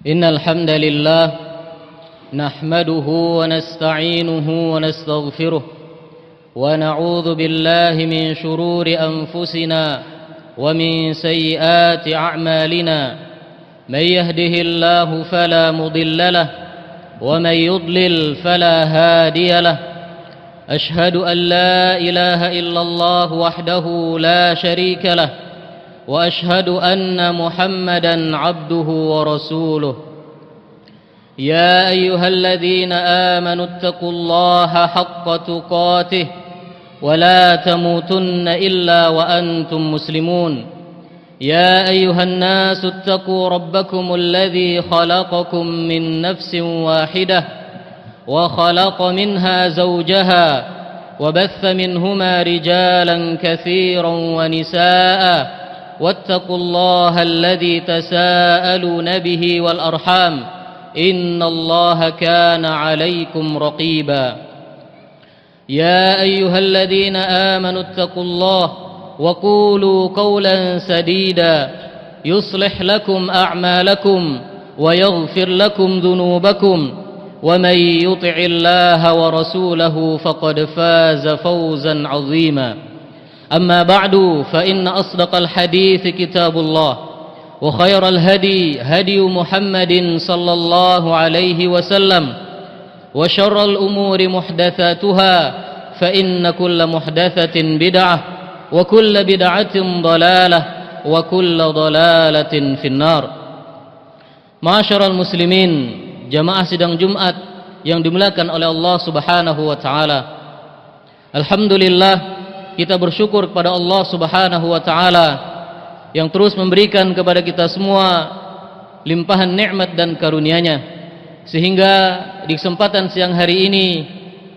إن الحمد لله نحمده ونستعينه ونستغفره ونعوذ بالله من شرور أنفسنا ومن سيئات أعمالنا من يهده الله فلا مضل له ومن يضلل فلا هادي له أشهد أن لا إله إلا الله وحده لا شريك له وأشهد أن محمدا عبده ورسوله يا أيها الذين آمنوا اتقوا الله حق تقاته ولا تموتن إلا وأنتم مسلمون يا أيها الناس اتقوا ربكم الذي خلقكم من نفس واحدة وخلق منها زوجها وبث منهما رجالا كثيرا ونساء واتقوا الله الذي تساءلون به والأرحام إن الله كان عليكم رقيبا يا أيها الذين آمنوا اتقوا الله وقولوا قولا سديدا يصلح لكم أعمالكم ويغفر لكم ذنوبكم ومن يطع الله ورسوله فقد فاز فوزا عظيما أما بعد فإن أصدق الحديث كتاب الله وخير الهدي هدي محمد صلى الله عليه وسلم وشر الأمور محدثاتها فإن كل محدثة بدعة وكل بدعة ضلالة وكل ضلالة في النار. Ma'asyiral muslimin, jamaah sidang Jumat yang dimuliakan oleh Allah Subhanahu wa taala. Alhamdulillah, kita bersyukur kepada Allah Subhanahu wa taala yang terus memberikan kepada kita semua limpahan nikmat dan karunia-Nya, sehingga di kesempatan siang hari ini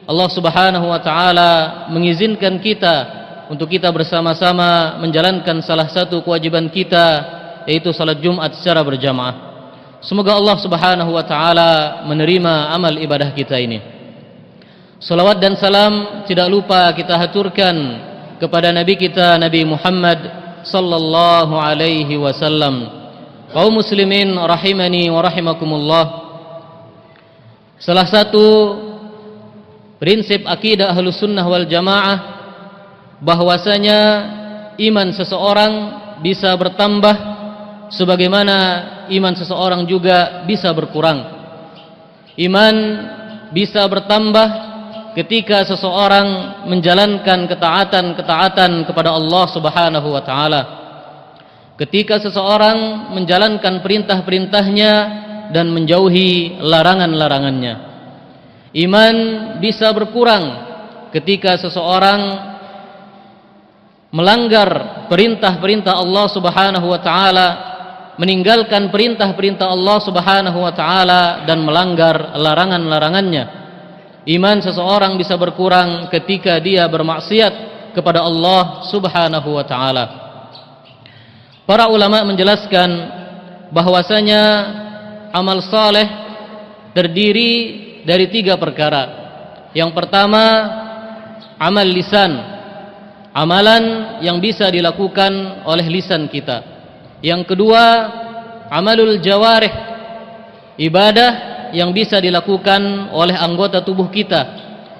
Allah Subhanahu wa taala mengizinkan kita untuk kita bersama-sama menjalankan salah satu kewajiban kita, yaitu salat Jumat secara berjamaah. Semoga Allah Subhanahu wa taala menerima amal ibadah kita ini. Salawat dan salam tidak lupa kita haturkan kepada Nabi kita, Nabi Muhammad sallallahu alaihi wasallam. Kaum muslimin rahimani wa rahimakumullah, salah satu prinsip akidah Ahlus Sunnah wal Jamaah bahwasanya iman seseorang bisa bertambah sebagaimana iman seseorang juga bisa berkurang. Iman bisa bertambah ketika seseorang menjalankan ketaatan-ketaatan kepada Allah Subhanahu wa taala. Ketika seseorang menjalankan perintah-perintahnya dan menjauhi larangan-larangannya. Iman bisa berkurang ketika seseorang melanggar perintah-perintah Allah Subhanahu wa taala, meninggalkan perintah-perintah Allah Subhanahu wa taala dan melanggar larangan-larangannya. Iman seseorang bisa berkurang ketika dia bermaksiat kepada Allah Subhanahu wa taala. Para ulama menjelaskan bahwasanya amal saleh terdiri dari 3 perkara. Yang pertama, amal lisan, amalan yang bisa dilakukan oleh lisan kita. Yang kedua, amalul jawarih, ibadah yang bisa dilakukan oleh anggota tubuh kita.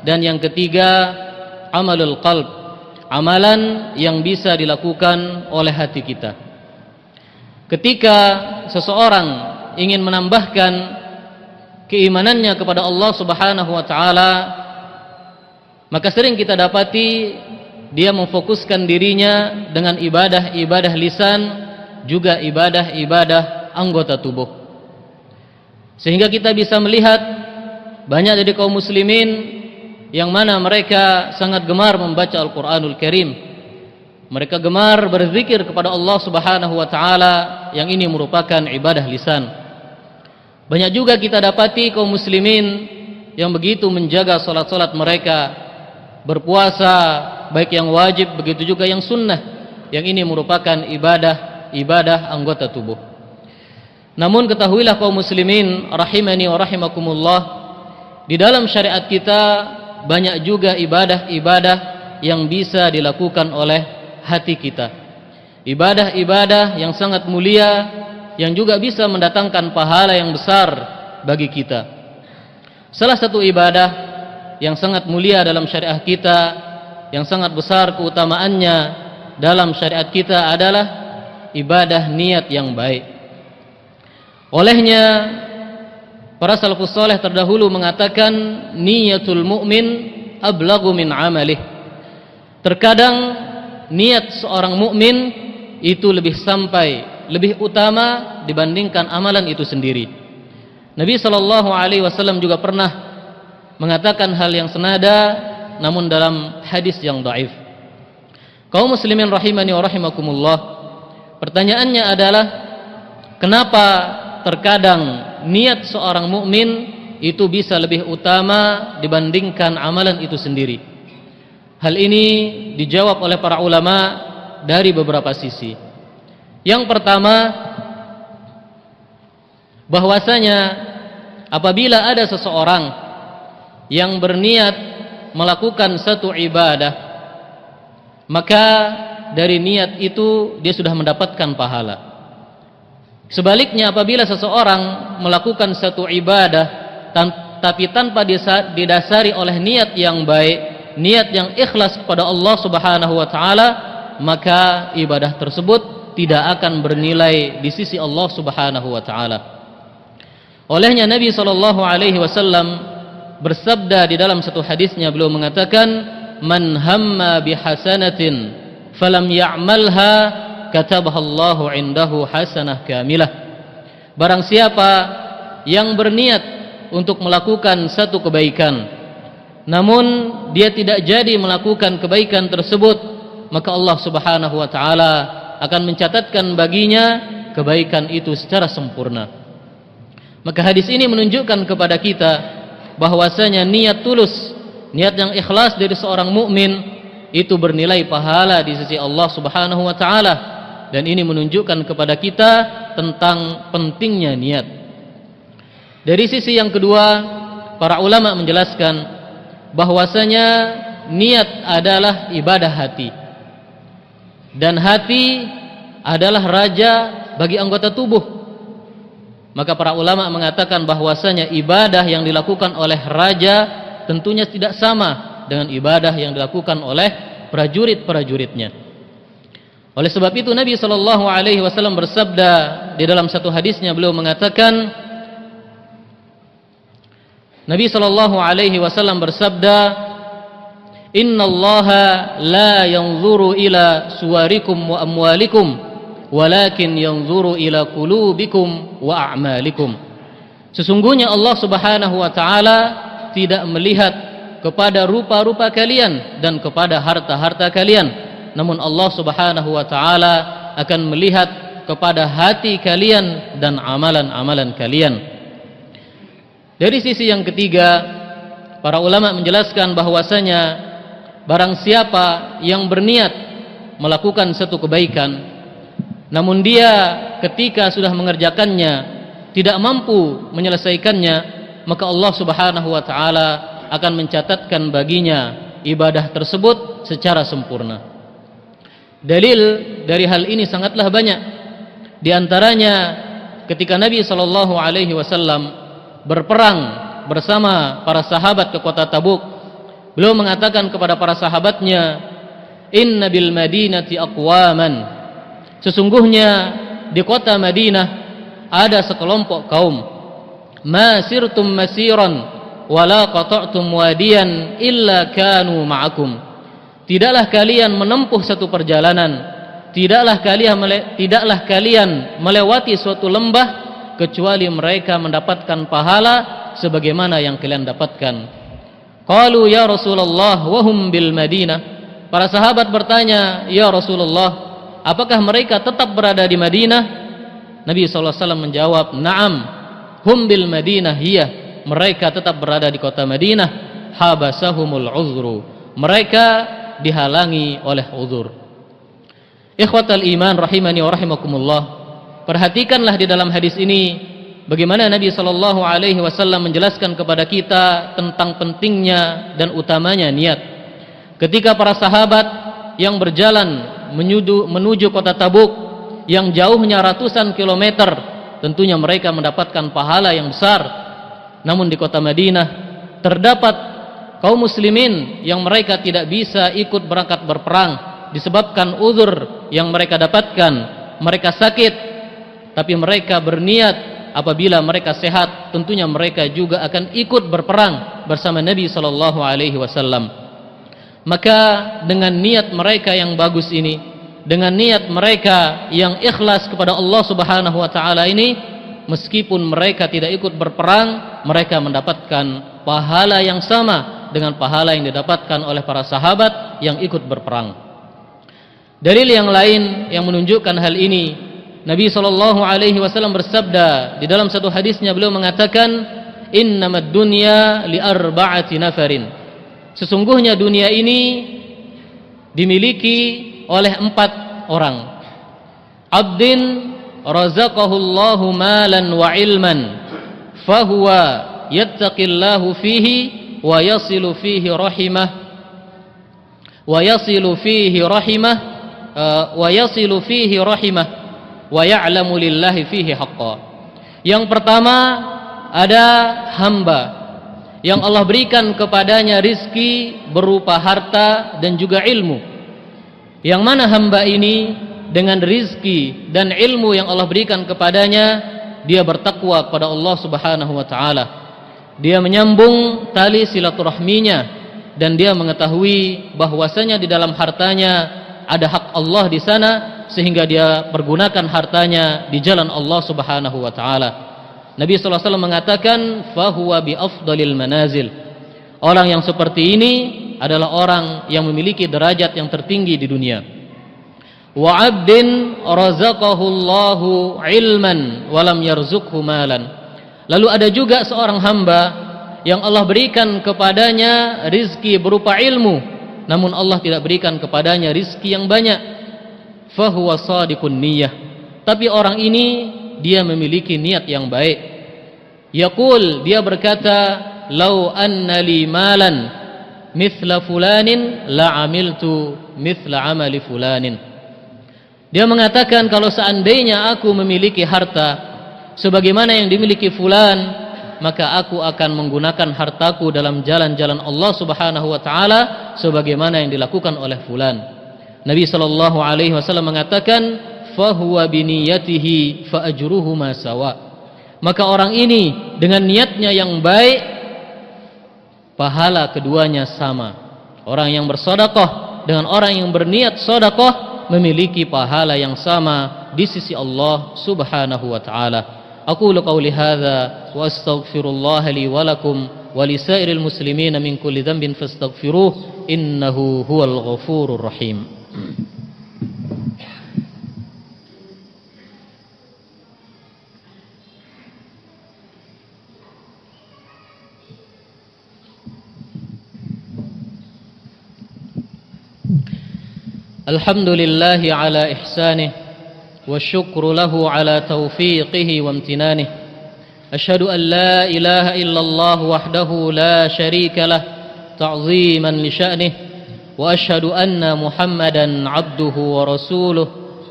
Dan yang ketiga, amalul qalb, amalan yang bisa dilakukan oleh hati kita. Ketika seseorang ingin menambahkan keimanannya kepada Allah Subhanahu wa taala, maka sering kita dapati dia memfokuskan dirinya dengan ibadah-ibadah lisan, juga ibadah-ibadah anggota tubuh. Sehingga kita bisa melihat banyak dari kaum muslimin yang mana mereka sangat gemar membaca Al-Quranul Karim. Mereka gemar berzikir kepada Allah Subhanahu wa taala, yang ini merupakan ibadah lisan. Banyak juga kita dapati kaum muslimin yang begitu menjaga salat-salat mereka, berpuasa baik yang wajib begitu juga yang sunnah, yang ini merupakan ibadah anggota tubuh. Namun ketahuilah kaum muslimin rahimani wa rahimakumullah, di dalam syariat kita banyak juga ibadah-ibadah yang bisa dilakukan oleh hati kita. Ibadah-ibadah yang sangat mulia yang juga bisa mendatangkan pahala yang besar bagi kita. Salah satu ibadah yang sangat mulia dalam syariat kita, yang sangat besar keutamaannya dalam syariat kita adalah ibadah niat yang baik. Olehnya para salafus saleh terdahulu mengatakan niyatul mu'min ablagu min amalih. Terkadang niat seorang mukmin itu lebih sampai, lebih utama dibandingkan amalan itu sendiri. Nabi sallallahu alaihi wasallam juga pernah mengatakan hal yang senada namun dalam hadis yang dhaif. Kaum muslimin rahimani wa rahimakumullah, pertanyaannya adalah kenapa terkadang niat seorang mukmin itu bisa lebih utama dibandingkan amalan itu sendiri? Hal ini dijawab oleh para ulama dari beberapa sisi. Yang pertama, bahwasanya apabila ada seseorang yang berniat melakukan satu ibadah, maka dari niat itu dia sudah mendapatkan pahala. Sebaliknya, apabila seseorang melakukan satu ibadah tapi tanpa didasari oleh niat yang baik, niat yang ikhlas kepada Allah Subhanahu wa taala, maka ibadah tersebut tidak akan bernilai di sisi Allah Subhanahu wa taala. Olehnya Nabi sallallahu alaihi wasallam bersabda di dalam satu hadisnya, beliau mengatakan, "Man hamma bihasanatin falam ya'malha katabahallahu 'indahu hasanah kamilah." Barang siapa yang berniat untuk melakukan satu kebaikan namun dia tidak jadi melakukan kebaikan tersebut, maka Allah Subhanahu wa taala akan mencatatkan baginya kebaikan itu secara sempurna. Maka hadis ini menunjukkan kepada kita bahwasanya niat tulus, niat yang ikhlas dari seorang mukmin itu bernilai pahala di sisi Allah Subhanahu wa taala, dan ini menunjukkan kepada kita tentang pentingnya niat. Dari sisi yang kedua, para ulama menjelaskan bahwasanya niat adalah ibadah hati, dan hati adalah raja bagi anggota tubuh. Maka para ulama mengatakan bahwasanya ibadah yang dilakukan oleh raja tentunya tidak sama dengan ibadah yang dilakukan oleh prajurit-prajuritnya. Oleh sebab itu Nabi sallallahu alaihi wasallam bersabda di dalam satu hadisnya, beliau mengatakan, Nabi sallallahu alaihi wasallam bersabda, "Innallaha la yanzuru ila suwarikum wa amwalikum, walakin yanzuru ila qulubikum wa a'malikum." Sesungguhnya Allah Subhanahu wa taala tidak melihat kepada rupa-rupa kalian dan kepada harta-harta kalian, namun Allah Subhanahu wa taala akan melihat kepada hati kalian dan amalan-amalan kalian. Dari sisi yang ketiga, para ulama menjelaskan bahwasanya barang siapa yang berniat melakukan satu kebaikan namun dia ketika sudah mengerjakannya tidak mampu menyelesaikannya, maka Allah Subhanahu wa taala akan mencatatkan baginya ibadah tersebut secara sempurna. Dalil dari hal ini sangatlah banyak. Di antaranya ketika Nabi sallallahu alaihi wasallam berperang bersama para sahabat ke kota Tabuk, beliau mengatakan kepada para sahabatnya, "Inna bil Madinati aqwaman." Sesungguhnya di kota Madinah ada sekelompok kaum, "Ma sirtum masiran wa la qata'tum wadiyan illa kanu ma'akum." Tidaklah kalian menempuh satu perjalanan, tidaklah kalian melewati suatu lembah kecuali mereka mendapatkan pahala sebagaimana yang kalian dapatkan. Qalu ya Rasulullah wa hum bil Madinah. Para sahabat bertanya, "Ya Rasulullah, apakah mereka tetap berada di Madinah?" Nabi sallallahu alaihi wasallam menjawab, "Na'am, hum bil Madinah hiya." Mereka tetap berada di kota Madinah. Habasahumul uzru. Mereka dihalangi oleh uzur. Ikhwatal iman rahimani wa rahimakumullah. Perhatikanlah di dalam hadis ini bagaimana Nabi sallallahu alaihi wasallam menjelaskan kepada kita tentang pentingnya dan utamanya niat. Ketika para sahabat yang berjalan menuju kota Tabuk, yang jauhnya ratusan kilometer, tentunya mereka mendapatkan pahala yang besar. Namun di kota Madinah terdapat kaum muslimin yang mereka tidak bisa ikut berangkat berperang disebabkan uzur yang mereka dapatkan, mereka sakit, tapi mereka berniat apabila mereka sehat tentunya mereka juga akan ikut berperang bersama Nabi sallallahu alaihi wasallam. Maka dengan niat mereka yang bagus ini, dengan niat mereka yang ikhlas kepada Allah Subhanahu wa taala ini, meskipun mereka tidak ikut berperang, mereka mendapatkan pahala yang sama dengan pahala yang didapatkan oleh para sahabat yang ikut berperang. Dalil yang lain yang menunjukkan hal ini, Nabi sallallahu alaihi wasallam bersabda di dalam satu hadisnya, beliau mengatakan, "Innamad dunya li arba'ati nafarin." Sesungguhnya dunia ini dimiliki oleh 4 orang. Abdin razaqahu Allahu malan wa ilman fahuwa yattaqillahu fihi wa yasilu fihi rahimah wa yasilu fihi rahimah wa ya'lamu lillahi fihi haqqan. Yang pertama ada hamba yang Allah berikan kepadanya rizki berupa harta dan juga ilmu, yang mana hamba ini dengan rizki dan ilmu yang Allah berikan kepadanya, dia bertakwa kepada Allah Subhanahu wa taala, dia menyambung tali silaturahminya, dan dia mengetahui bahwasanya di dalam hartanya ada hak Allah di sana, sehingga dia pergunakan hartanya di jalan Allah Subhanahu wa taala. Nabi sallallahu alaihi wasallam mengatakan, "Fahuwa bi afdalil manazil." Orang yang seperti ini adalah orang yang memiliki derajat yang tertinggi di dunia. Wa 'abdin razaqahu Allahu ilman wa lam yarzuqhu malan. Lalu ada juga seorang hamba yang Allah berikan kepadanya rizki berupa ilmu, namun Allah tidak berikan kepadanya rizki yang banyak. Fahuwa shadiqun niyyah. Tapi orang ini dia memiliki niat yang baik. Yaqul, dia berkata, "Lau anna li malan mithla fulanin la amiltu mithla amali fulanin." Dia mengatakan, kalau seandainya aku memiliki harta sebagaimana yang dimiliki fulan, maka aku akan menggunakan hartaku dalam jalan-jalan Allah Subhanahu wa taala sebagaimana yang dilakukan oleh fulan. Nabi sallallahu alaihi wasallam mengatakan, "Fa huwa bi niyyatihi fa ajruhu ma sawa." Maka orang ini dengan niatnya yang baik, pahala keduanya sama. Orang yang bersedekah dengan orang yang berniat sedekah memiliki pahala yang sama di sisi Allah Subhanahu wa taala. Aqulu qawli hadza wa astaghfirullah li wa lakum wa li sairil muslimin min kulli dhanbin fastaghfiruh innahu huwal ghafurur rahim. Alhamdulillahi ala ihsanih والشكر له على توفيقه وامتنانه أشهد أن لا إله إلا الله وحده لا شريك له تعظيما لشأنه وأشهد أن محمدا عبده ورسوله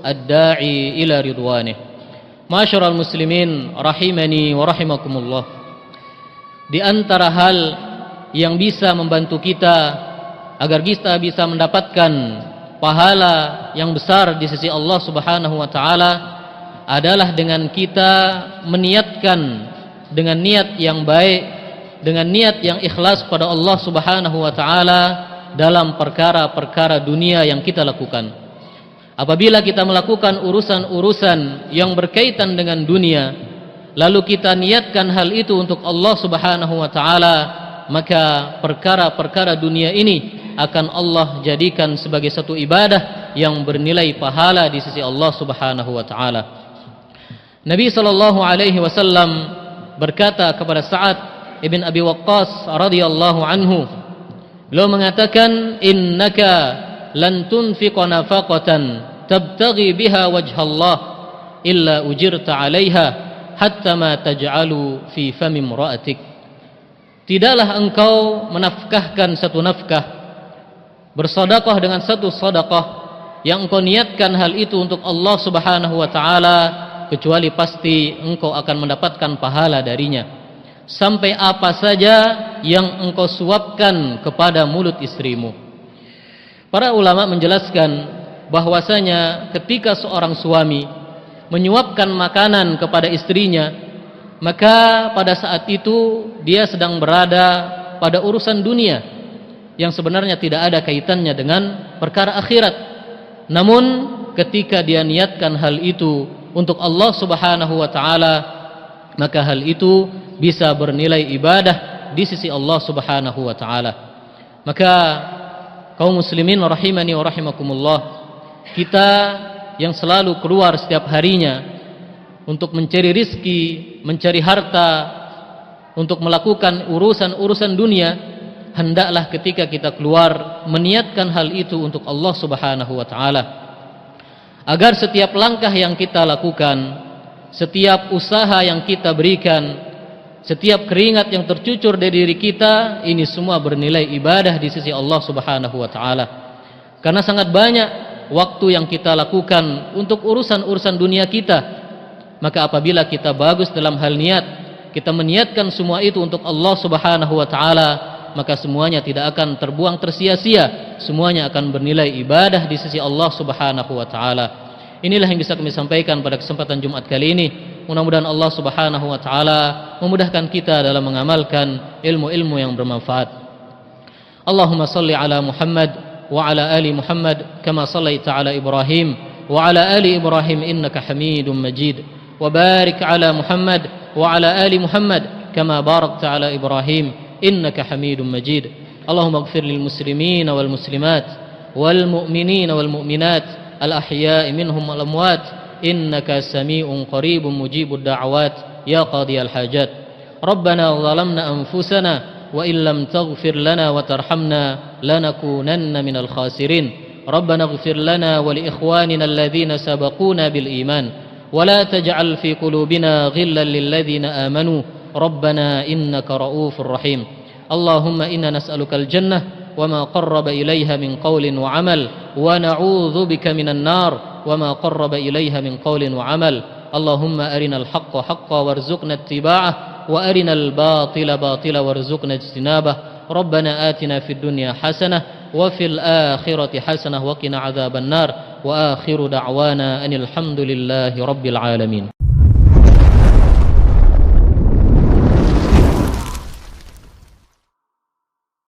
الداعي إلى رضوانه. معاشر المسلمين rahimani wa rahimakumullah, di antara hal yang bisa membantu kita agar kita bisa mendapatkan pahala yang besar di sisi Allah Subhanahu wa taala adalah dengan kita meniatkan dengan niat yang baik, dengan niat yang ikhlas pada Allah Subhanahu wa taala dalam perkara-perkara dunia yang kita lakukan. Apabila kita melakukan urusan-urusan yang berkaitan dengan dunia, lalu kita niatkan hal itu untuk Allah Subhanahu wa taala, maka perkara-perkara dunia ini akan Allah jadikan sebagai satu ibadah yang bernilai pahala di sisi Allah Subhanahu wa taala. Nabi sallallahu alaihi wasallam berkata kepada Sa'ad ibn Abi Waqqas radhiyallahu anhu, beliau mengatakan, "Innaka lan tunfiqa nafaqatan tabtaghi biha wajha Allah illa ujirta 'alaiha hatta ma taj'alu fi fami imra'atik." Tidaklah engkau menafkahkan satu nafkah, bersedekah dengan satu sedekah, yang engkau niatkan hal itu untuk Allah Subhanahu wa taala, kecuali pasti engkau akan mendapatkan pahala darinya. Sampai apa saja yang engkau suapkan kepada mulut istrimu. Para ulama menjelaskan bahwasanya ketika seorang suami menyuapkan makanan kepada istrinya, maka pada saat itu dia sedang berada pada urusan dunia yang sebenarnya tidak ada kaitannya dengan perkara akhirat. Namun ketika dia niatkan hal itu untuk Allah Subhanahu wa taala, maka hal itu bisa bernilai ibadah di sisi Allah Subhanahu wa taala. Maka kaum muslimin rahimani wa rahimakumullah, kita yang selalu keluar setiap harinya untuk mencari rizki, mencari harta, untuk melakukan urusan-urusan dunia, hendaklah ketika kita keluar meniatkan hal itu untuk Allah Subhanahu wa taala, agar setiap langkah yang kita lakukan, setiap usaha yang kita berikan, setiap keringat yang tercucur dari diri kita, ini semua bernilai ibadah di sisi Allah Subhanahu wa taala. Karena sangat banyak waktu yang kita lakukan untuk urusan-urusan dunia kita, maka apabila kita bagus dalam hal niat, kita meniatkan semua itu untuk Allah Subhanahu wa taala, maka semuanya tidak akan terbuang tersia-sia, semuanya akan bernilai ibadah di sisi Allah Subhanahu wa taala. Inilah yang bisa kami sampaikan pada kesempatan Jumat kali ini. Mudah-mudahan Allah Subhanahu wa taala memudahkan kita dalam mengamalkan ilmu-ilmu yang bermanfaat. Allahumma salli ala Muhammad wa ala ali Muhammad kama sallaita ala Ibrahim wa ala ali Ibrahim innaka Hamidum Majid. Wa barik ala Muhammad wa ala ali Muhammad kama barakta ala Ibrahim innaka Hamidum Majid. Allahumma ighfir lil muslimina wal muslimat wal mu'minina wal mu'minat الأحياء منهم والأموات إنك سميع قريب مجيب الدعوات يا قاضي الحاجات. ربنا ظلمنا أنفسنا وإن لم تغفر لنا وترحمنا لنكونن من الخاسرين. ربنا اغفر لنا ولإخواننا الذين سبقونا بالإيمان ولا تجعل في قلوبنا غلا للذين آمنوا ربنا إنك رؤوف رحيم. اللهم إنا نسألك الجنة وما قرب إليها من قول وعمل ونعوذ بك من النار وما قرب إليها من قول وعمل. اللهم أرنا الحق حقا وارزقنا اتباعه وأرنا الباطل باطلا وارزقنا اجتنابه. ربنا آتنا في الدنيا حسنة وفي الآخرة حسنة وقنا عذاب النار. وآخر دعوانا أن الحمد لله رب العالمين.